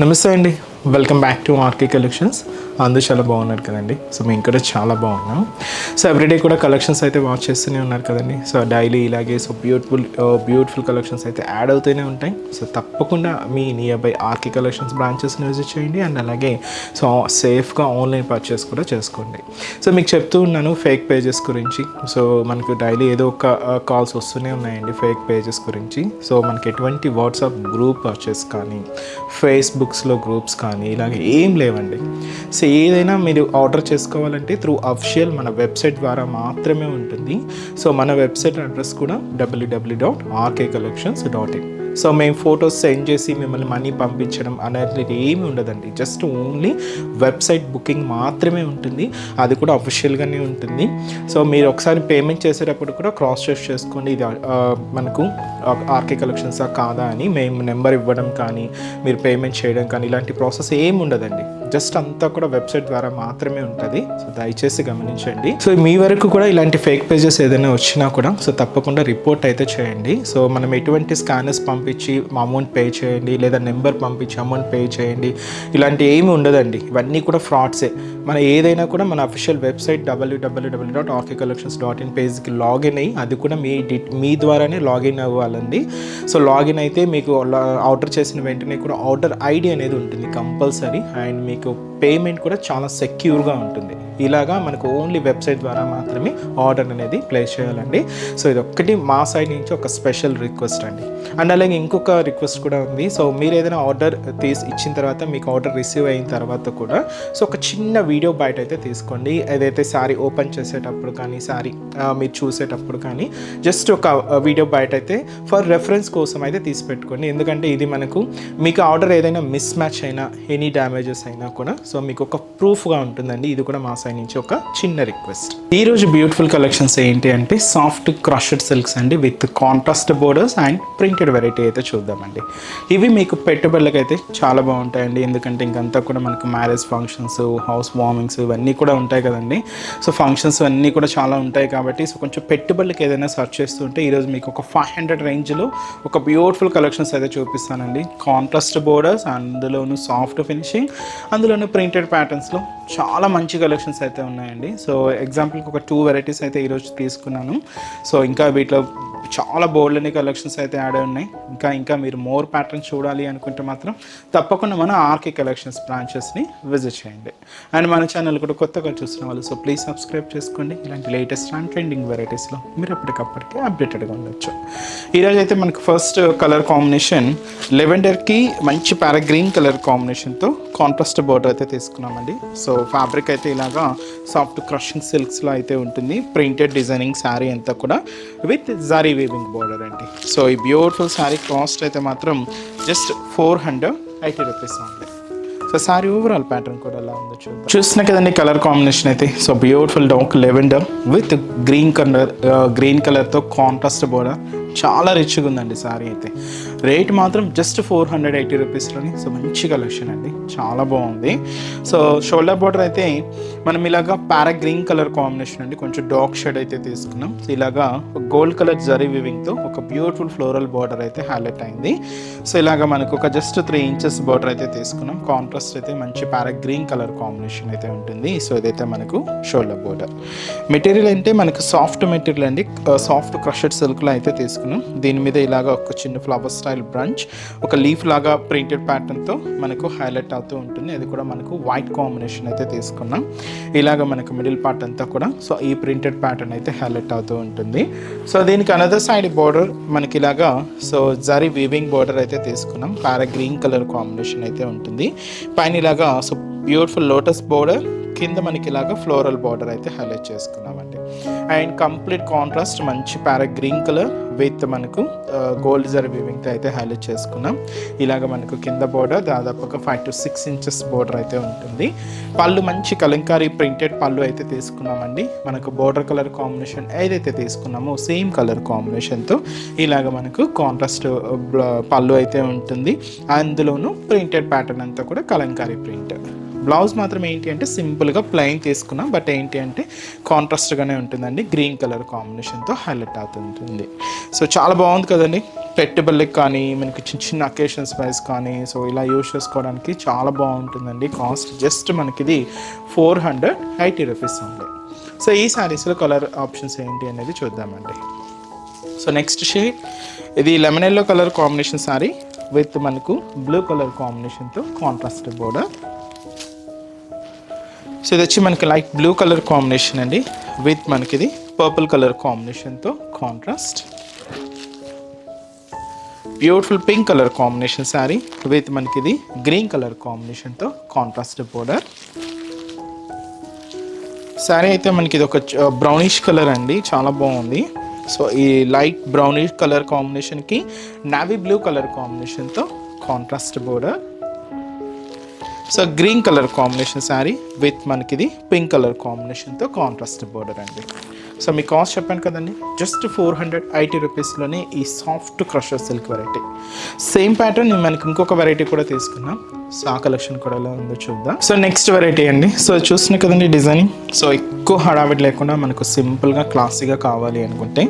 నమస్తే అండి, welcome back to RK Collections. అందరూ చాలా బాగున్నారు కదండి. సో మేము కూడా చాలా బాగున్నాం. సో ఎవ్రీడే కూడా కలెక్షన్స్ అయితే వాచ్ చేస్తూనే ఉన్నారు కదండి. సో డైలీ ఇలాగే సో బ్యూటిఫుల్ కలెక్షన్స్ అయితే యాడ్ అవుతూనే ఉంటాయి. సో తప్పకుండా మీ నియర్ బై ఆర్కే కలెక్షన్స్ బ్రాంచెస్ని విజిట్ చేయండి. అండ్ అలాగే సో సేఫ్గా ఆన్లైన్ పర్చేస్ కూడా చేసుకోండి. సో మీకు చెప్తూ ఉన్నాను ఫేక్ పేజెస్ గురించి. సో మనకు డైలీ ఏదో ఒక కాల్స్ వస్తూనే ఉన్నాయండి ఫేక్ పేజెస్ గురించి. సో మనకి ఎటువంటి వాట్సాప్ గ్రూప్ పర్చేస్ కానీ ఫేస్బుక్స్లో గ్రూప్స్ కానీ ఇలాగే ఏం లేవండి. సో ఏదైనా మీరు ఆర్డర్ చేసుకోవాలంటే త్రూ అఫిషియల్ మన వెబ్సైట్ ద్వారా మాత్రమే ఉంటుంది. సో మన వెబ్సైట్ అడ్రస్ కూడా www.rkcollections.in. సో మేము ఫొటోస్ సెండ్ చేసి మిమ్మల్ని మనీ పంపించడం అనేది ఏమీ ఉండదండి. జస్ట్ ఓన్లీ వెబ్సైట్ బుకింగ్ మాత్రమే ఉంటుంది. అది కూడా అఫిషియల్గానే ఉంటుంది. సో మీరు ఒకసారి పేమెంట్ చేసేటప్పుడు కూడా క్రాస్ చెక్ చేసుకోండి, ఇది మనకు ఆర్కే కలెక్షన్సా కాదా అని. మేము నెంబర్ ఇవ్వడం కానీ మీరు పేమెంట్ చేయడం కానీ ఇలాంటి ప్రాసెస్ ఏమి ఉండదండి. జస్ట్ అంతా కూడా వెబ్సైట్ ద్వారా మాత్రమే ఉంటుంది. సో దయచేసి గమనించండి. సో మీ వరకు కూడా ఇలాంటి ఫేక్ పేజెస్ ఏదైనా వచ్చినా కూడా సో తప్పకుండా రిపోర్ట్ అయితే చేయండి. సో మనం ఎటువంటి స్కానర్స్ పంపించి అమౌంట్ పే చేయండి లేదా నెంబర్ పంపించి అమౌంట్ పే చేయండి ఇలాంటి ఏమి ఉండదండి. ఇవన్నీ కూడా ఫ్రాడ్సే. మన ఏదైనా కూడా మన అఫీషియల్ వెబ్సైట్ www.rkcollections.in పేజ్కి లాగిన్ అయ్యి అది కూడా మీ ద్వారానే లాగిన్ అవ్వాలండి. సో లాగిన్ అయితే మీకు ఆర్డర్ చేసిన వెంటనే కూడా ఆర్డర్ ఐడి అనేది ఉంటుంది కంపల్సరీ. అండ్ మీకు పేమెంట్ కూడా చాలా సెక్యూర్గా ఉంటుంది. ఇలాగా మనకు ఓన్లీ వెబ్సైట్ ద్వారా మాత్రమే ఆర్డర్ అనేది ప్లేస్ చేయాలండి. సో ఇది ఒక్కటి మా సైడ్ నుంచి ఒక స్పెషల్ రిక్వెస్ట్ అండి. అండ్ అలాగే ఇంకొక రిక్వెస్ట్ కూడా ఉంది. సో మీరు ఏదైనా ఆర్డర్ ఇచ్చిన తర్వాత మీకు ఆర్డర్ రిసీవ్ అయిన తర్వాత కూడా సో ఒక చిన్న వీడియో బయట అయితే తీసుకోండి. ఏదైతే శారీ ఓపెన్ చేసేటప్పుడు కానీ శారీ మీరు చూసేటప్పుడు కానీ జస్ట్ ఒక వీడియో బయట అయితే ఫర్ రెఫరెన్స్ కోసం అయితే తీసి పెట్టుకోండి. ఎందుకంటే ఇది మనకు మీకు ఆర్డర్ ఏదైనా మిస్ మ్యాచ్ అయినా ఎనీ డ్యామేజెస్ అయినా కూడా సో మీకు ఒక ప్రూఫ్గా ఉంటుందండి. ఇది కూడా మా సైడ్ నుంచి ఒక చిన్న రిక్వెస్ట్. ఈరోజు బ్యూటిఫుల్ కలెక్షన్స్ ఏంటి అంటే సాఫ్ట్ క్రషెడ్ సిల్క్స్ అండి with contrast borders and printed variety అయితే చూద్దామండి. ఇవి మీకు పెట్టుబడులకు అయితే చాలా బాగుంటాయండి. ఎందుకంటే ఇంకంతా కూడా మనకు మ్యారేజ్ ఫంక్షన్స్, హౌస్ వార్మింగ్స్ ఇవన్నీ కూడా ఉంటాయి కదండి. సో ఫంక్షన్స్ అన్నీ కూడా చాలా ఉంటాయి కాబట్టి సో కొంచెం పెట్టుబడులకు ఏదైనా సర్చ్ చేస్తుంటే ఈరోజు మీకు ఒక 500 రేంజ్లో ఒక బ్యూటిఫుల్ కలెక్షన్స్ అయితే చూపిస్తానండి. కాంట్రాస్ట్ బోర్డర్స్, అందులోనూ సాఫ్ట్ ఫినిషింగ్, అందులోనూ ప్రింటెడ్ ప్యాటర్న్స్లో చాలా మంచి కలెక్షన్స్ అయితే ఉన్నాయండి. సో ఎగ్జాంపుల్కి ఒక 2 వెరైటీస్ అయితే ఈరోజు తీసుకున్నాను. సో ఇంకా వీటిలో చాలా బోల్డ్ అనే కలెక్షన్స్ అయితే యాడ్ ఉన్నాయి. ఇంకా మీరు మోర్ ప్యాటర్న్స్ చూడాలి అనుకుంటే మాత్రం తప్పకుండా మన ఆర్కే కలెక్షన్స్ బ్రాంచెస్ని విజిట్ చేయండి. అండ్ మన ఛానల్ కూడా కొత్తగా చూస్తున్న వాళ్ళు సో ప్లీజ్ సబ్స్క్రైబ్ చేసుకోండి. ఇలాంటి లేటెస్ట్ అండ్ ట్రెండింగ్ వెరైటీస్లో మీరు అప్పటికప్పటికే అప్డేటెడ్గా ఉండొచ్చు. ఈరోజు అయితే మనకు ఫస్ట్ కలర్ కాంబినేషన్ లెవెండర్కి మంచి గ్రీన్ కలర్ కాంబినేషన్తో కాంట్రాస్ట్ బోర్డర్ అయితే తీసుకున్నామండి. సో ఫ్యాబ్రిక్ అయితే ఇలాగా సాఫ్ట్ క్రషింగ్ సిల్క్స్లో అయితే ఉంటుంది. ప్రింటెడ్ డిజైనింగ్ శారీ అంతా కూడా విత్ జారీ వీవింగ్ బోర్డర్ అండి. సో ఈ బ్యూటిఫుల్ శారీ కాస్ట్ అయితే మాత్రం జస్ట్ 480 రూపీస్ ఉంది. సో శారీ ఓవరాల్ ప్యాటర్న్ కూడా ఎలా ఉందో చూస్తున్నా కదండి. కలర్ కాంబినేషన్ అయితే so beautiful dark lavender with green కలర్తో కాంట్రాస్ట్ బోర్డర్ చాలా రిచ్గా ఉందండి శారీ అయితే. రేట్ మాత్రం జస్ట్ 480 రూపీస్లోని. సో మంచి కలెక్షన్ అండి, చాలా బాగుంది. సో షోల్డర్ బోర్డర్ అయితే మనం ఇలాగా గ్రీన్ కలర్ కాంబినేషన్ అండి, కొంచెం డార్క్ షేడ్ అయితే తీసుకున్నాం. సో ఇలాగా గోల్డ్ కలర్ జరీ వివింగ్తో ఒక బ్యూటిఫుల్ ఫ్లోరల్ బోర్డర్ అయితే హైలైట్ అయింది. సో ఇలాగా మనకు ఒక జస్ట్ 3 ఇంచెస్ బోర్డర్ అయితే తీసుకున్నాం. కాంట్రాస్ట్ అయితే మంచి గ్రీన్ కలర్ కాంబినేషన్ అయితే ఉంటుంది. సో ఇదైతే మనకు షోల్డర్ బోర్డర్. మెటీరియల్ అంటే మనకు సాఫ్ట్ మెటీరియల్ అండి, సాఫ్ట్ క్రషెడ్ సిల్క్లో అయితే తీసుకున్నాం. దీని మీద ఇలాగా ఒక చిన్న ఫ్లవర్ స్టైల్ బ్రంచ్, ఒక లీఫ్ లాగా ప్రింటెడ్ ప్యాటర్న్తో మనకు హైలైట్ అవుతూ ఉంటుంది. అది కూడా మనకు వైట్ కాంబినేషన్ అయితే తీసుకున్నాం. ఇలాగ మనకు మిడిల్ పార్ట్ అంతా కూడా సో ఈ ప్రింటెడ్ ప్యాటర్న్ అయితే హైలైట్ అవుతూ ఉంటుంది. సో దీనికి అనదర్ సైడ్ బోర్డర్ మనకి ఇలాగా సో జరీ వీవింగ్ బోర్డర్ అయితే తీసుకున్నాం. గ్రీన్ కలర్ కాంబినేషన్ అయితే ఉంటుంది. పైన ఇలాగా సో బ్యూటిఫుల్ లోటస్ బోర్డర్, కింద మనకి ఇలాగా ఫ్లోరల్ బార్డర్ అయితే హైలైట్ చేసుకున్నామండి. అండ్ కంప్లీట్ కాంట్రాస్ట్ మంచి గ్రీన్ కలర్ విత్ మనకు గోల్డ్ జరీ వీవింగ్తో అయితే హైలైట్ చేసుకున్నాం. ఇలాగ మనకు కింద బోర్డర్ దాదాపుగా 5 to 6 ఇంచెస్ బోర్డర్ అయితే ఉంటుంది. పళ్ళు మంచి కలంకారీ ప్రింటెడ్ పళ్ళు అయితే తీసుకున్నామండి. మనకు బోర్డర్ కలర్ కాంబినేషన్ ఏదైతే తీసుకున్నామో సేమ్ కలర్ కాంబినేషన్తో ఇలాగ మనకు కాంట్రాస్ట్ పళ్ళు అయితే ఉంటుంది. అందులోనూ ప్రింటెడ్ ప్యాటర్న్ అంతా కూడా కలంకారీ ప్రింట్. బ్లౌజ్ మాత్రం ఏంటి అంటే సింపుల్గా ప్లెయిన్ తీసుకున్నాం, బట్ ఏంటి అంటే కాంట్రాస్ట్గానే ఉంటుందండి. గ్రీన్ కలర్ కాంబినేషన్తో హైలైట్ అవుతుంటుంది. సో చాలా బాగుంది కదండి. పెట్టుబడులకు కానీ మనకి చిన్న చిన్న అకేషన్స్ వైజ్ కానీ సో ఇలా యూజ్ చేసుకోవడానికి చాలా బాగుంటుందండి. కాస్ట్ జస్ట్ మనకి ఇది 480 రూపీస్ ఉంది. సో ఈ శారీస్లో కలర్ ఆప్షన్స్ ఏంటి అనేది చూద్దామండి. సో నెక్స్ట్ షేడ్ ఇది lemon yellow colour combination sari with మనకు బ్లూ కలర్ కాంబినేషన్తో కాంట్రాస్ట్ బోర్డర్. సో ఇది వచ్చి మనకి లైట్ బ్లూ కలర్ కాంబినేషన్ అండి విత్ మనకి ఇది పర్పుల్ కలర్ కాంబినేషన్తో contrast. Beautiful pink colour combination sari with మనకి ఇది గ్రీన్ కలర్ కాంబినేషన్తో కాంట్రాస్ట్ బోర్డర్. శారీ అయితే మనకి ఇది ఒక బ్రౌనిష్ కలర్ అండి, చాలా బాగుంది. సో ఈ లైట్ బ్రౌనిష్ కలర్ కాంబినేషన్కి నావీ బ్లూ కలర్ కాంబినేషన్తో contrast border. So green colour combination sari with మనకి ఇది పింక్ కలర్ కాంబినేషన్తో కాంట్రాస్ట్ బోర్డర్ అండి. సో మీ కాస్ట్ చెప్పాను కదండి, జస్ట్ 480 రూపీస్లోనే ఈ soft crusher silk variety. Same pattern మనకి ఇంకొక వెరైటీ కూడా తీసుకున్నాం. సో ఆ కలెక్షన్ కూడా ఎలా ఉందో చూద్దాం. సో నెక్స్ట్ వెరైటీ అండి. సో చూస్తున్నా కదండి డిజైనింగ్. సో ఎక్కువ హడావిడి లేకుండా మనకు సింపుల్గా క్లాసీగా కావాలి అనుకుంటే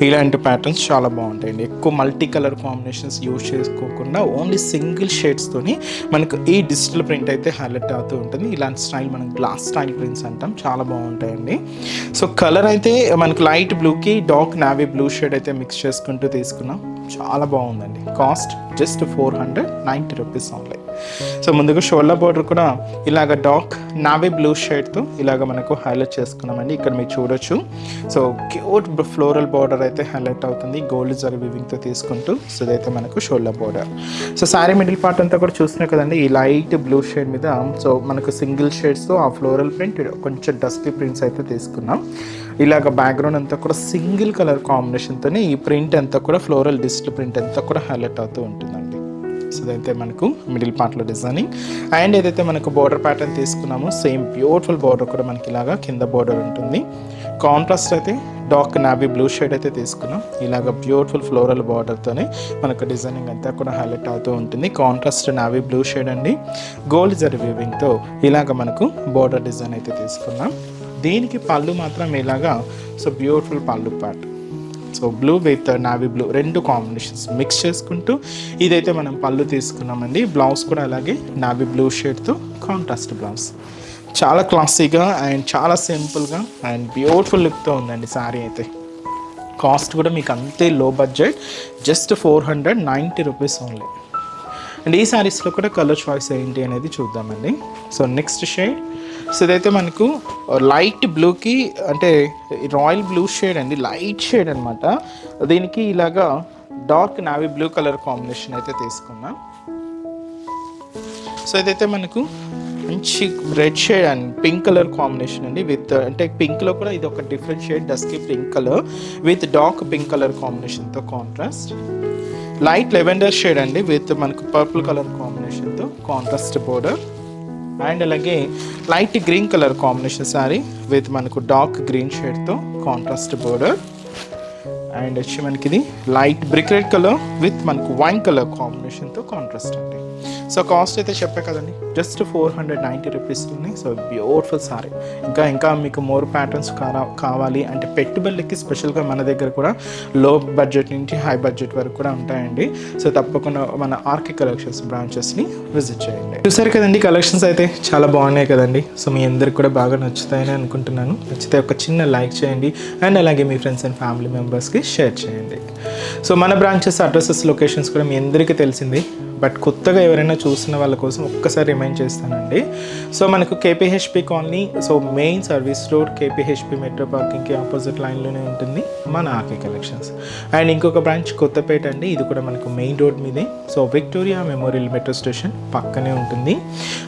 ఇలాంటి ప్యాటర్న్స్ చాలా బాగుంటాయండి. ఎక్కువ మల్టీ కలర్ కాంబినేషన్స్ యూజ్ చేసుకోకుండా ఓన్లీ సింగిల్ షేడ్స్తోని మనకు ఈ డిజిటల్ ప్రింట్ అయితే హైలైట్ అవుతూ ఉంటుంది. ఇలాంటి స్టైల్ మనం గ్లాస్ స్టైల్ ప్రింట్స్ అంటాం, చాలా బాగుంటాయండి. సో కలర్ అయితే మనకు లైట్ బ్లూకి డార్క్ నావీ బ్లూ షేడ్ అయితే మిక్స్ చేసుకుంటూ తీసుకున్నాం, చాలా బాగుందండి. Cost just 490 rupees only. So ముందుగా షోల్డర్ బార్డర్ కూడా ఇలాగ డార్క్ నావీ బ్లూ షేడ్తో ఇలాగ మనకు హైలైట్ చేసుకున్నామండి. ఇక్కడ మీరు చూడొచ్చు. సో క్యూట్ ఫ్లోరల్ బార్డర్ అయితే హైలైట్ అవుతుంది గోల్డ్ జరీ వీవింగ్తో తీసుకుంటూ. సో ఇదైతే మనకు shoulder border. So sari middle part అంతా కూడా చూస్తున్నాయి కదండి, ఈ లైట్ బ్లూ షేడ్ మీద సో మనకు సింగిల్ షేడ్స్తో ఆ ఫ్లోరల్ ప్రింట్ కొంచెం డస్కీ ప్రింట్స్ అయితే తీసుకున్నాం. ఇలాగ బ్యాక్గ్రౌండ్ అంతా కూడా సింగిల్ కలర్ కాంబినేషన్తోనే ఈ ప్రింట్ అంతా కూడా ఫ్లోరల్ డిజిటల్ ప్రింట్ అంతా కూడా హైలైట్ అవుతూ ఉంటుందండి. సో ఇదైతే మనకు మిడిల్ పార్ట్లో డిజైనింగ్. అండ్ ఏదైతే మనకు బార్డర్ ప్యాటర్న్ తీసుకున్నామో సేమ్ బ్యూటిఫుల్ బార్డర్ కూడా మనకి ఇలాగా కింద బార్డర్ ఉంటుంది. కాంట్రాస్ట్ అయితే డార్క్ నావీ బ్లూ షేడ్ అయితే తీసుకున్నాం. ఇలాగ బ్యూటిఫుల్ ఫ్లోరల్ బార్డర్తోనే మనకు డిజైనింగ్ అంతా కూడా హైలైట్ అవుతూ ఉంటుంది. కాంట్రాస్ట్ నావీ బ్లూ షేడ్ అండి, గోల్డ్ జరీ వీవింగ్తో ఇలాగ మనకు బార్డర్ డిజైన్ అయితే తీసుకున్నాం. దీనికి పళ్ళు మాత్రం ఇలాగా సో బ్యూటిఫుల్ పళ్ళు part. So blue with navy blue రెండు కాంబినేషన్స్ మిక్స్ చేసుకుంటూ ఇదైతే మనం పళ్ళు తీసుకున్నామండి. బ్లౌజ్ కూడా అలాగే నావీ బ్లూ షేడ్తో కాంట్రాస్ట్ బ్లౌజ్. చాలా క్లాసీగా అండ్ చాలా సింపుల్గా అండ్ బ్యూటిఫుల్ లుక్తో ఉందండి శారీ అయితే. కాస్ట్ కూడా మీకు అంతే లో budget, just 490 rupees only. And ఈ శారీస్లో కూడా కలర్ చాయిస్ ఏంటి అనేది చూద్దామండి. So next shade. సో ఇదైతే మనకు లైట్ బ్లూకి అంటే రాయల్ బ్లూ షేడ్ అండి, లైట్ షేడ్ అనమాట. దీనికి ఇలాగా dark navy blue colour combination అయితే తీసుకున్నాం. సో ఇదైతే మనకు మంచి red shade and pink colour combination అండి విత్ అంటే పింక్లో కూడా ఇది ఒక different shade dusky pink colour with dark pink colour కాంబినేషన్తో కాంట్రాస్ట్. లైట్ లెవెండర్ షేడ్ అండి విత్ మనకు పర్పుల్ కలర్ కాంబినేషన్తో కాంట్రాస్ట్ బోర్డర్. అండ్ అలాగే light green colour combination sari with మనకు dark green షేడ్తో contrast border. And వచ్చి మనకి ఇది light brick red colour with మనకు వైన్ కలర్ కాంబినేషన్తో కాంట్రాస్ట్ అండి. సో కాస్ట్ అయితే చెప్పే కదండి, జస్ట్ 490 రూపీస్ ఉన్నాయి. So beautiful sorry. ఇంకా మీకు మోర్ ప్యాటర్న్స్ కావాలి అంటే పెట్టుబడులకి స్పెషల్గా మన దగ్గర కూడా లో బడ్జెట్ నుంచి హై బడ్జెట్ వరకు కూడా ఉంటాయండి. సో తప్పకుండా మన ఆర్కే కలెక్షన్స్ బ్రాంచెస్ని విజిట్ చేయండి. చూసారు కదండి, కలెక్షన్స్ అయితే చాలా బాగున్నాయి కదండి. సో మీ అందరికి కూడా బాగా నచ్చుతాయని అనుకుంటున్నాను. నచ్చితే ఒక చిన్న లైక్ చేయండి అండ్ అలాగే మీ ఫ్రెండ్స్ అండ్ ఫ్యామిలీ మెంబర్స్కి షేర్ చేయండి. సో మన బ్రాంచెస్ అడ్రసెస్ లొకేషన్స్ కూడా మీ అందరికీ తెలిసింది, బట్ కొత్తగా ఎవరైనా చూసిన వాళ్ళ కోసం ఒక్కసారి రిమైండ్ చేస్తానండి. సో మనకు KPHB colony, so main service road KPHB metro పార్కింగ్కి ఆపోజిట్ లైన్లోనే ఉంటుంది మన ఆర్కే కలెక్షన్స్. అండ్ ఇంకొక బ్రాంచ్ కొత్తపేట అండి, ఇది కూడా మనకు మెయిన్ రోడ్ మీదే. So Victoria Memorial metro station పక్కనే ఉంటుంది.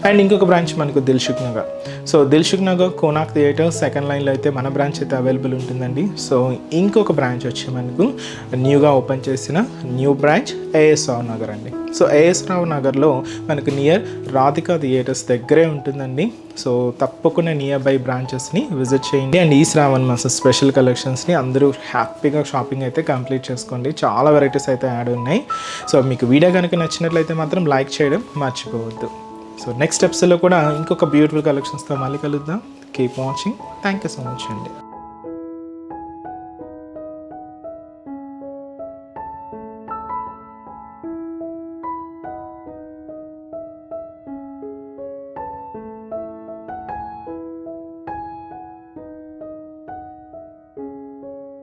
అండ్ ఇంకొక బ్రాంచ్ మనకు Dilsukh Nagar. So Dilsukh Nagar Konark theatre second లైన్లో అయితే మన బ్రాంచ్ అయితే అవైలబుల్ ఉంటుందండి. సో ఇంకొక బ్రాంచ్ వచ్చి మనకు న్యూగా ఓపెన్ చేసిన న్యూ బ్రాంచ్ ఏఎస్ఆర్ నగర్ అండి. సో ఏఎస్ రావు నగర్లో మనకు నియర్ రాధికా థియేటర్స్ దగ్గరే ఉంటుందండి. సో తప్పకుండా నియర్ బై బ్రాంచెస్ని విజిట్ చేయండి. అండ్ ఈ శ్రావణ్ మాస స్పెషల్ కలెక్షన్స్ని అందరూ హ్యాపీగా షాపింగ్ అయితే కంప్లీట్ చేసుకోండి. చాలా వెరైటీస్ అయితే యాడ్ ఉన్నాయి. సో మీకు వీడియో కనుక నచ్చినట్లయితే మాత్రం లైక్ చేయడం మర్చిపోవద్దు. సో నెక్స్ట్ ఎపిసోడ్లో కూడా ఇంకొక బ్యూటిఫుల్ కలెక్షన్స్తో మళ్ళీ కలుద్దాం. Keep watching. Thank you so much అండి.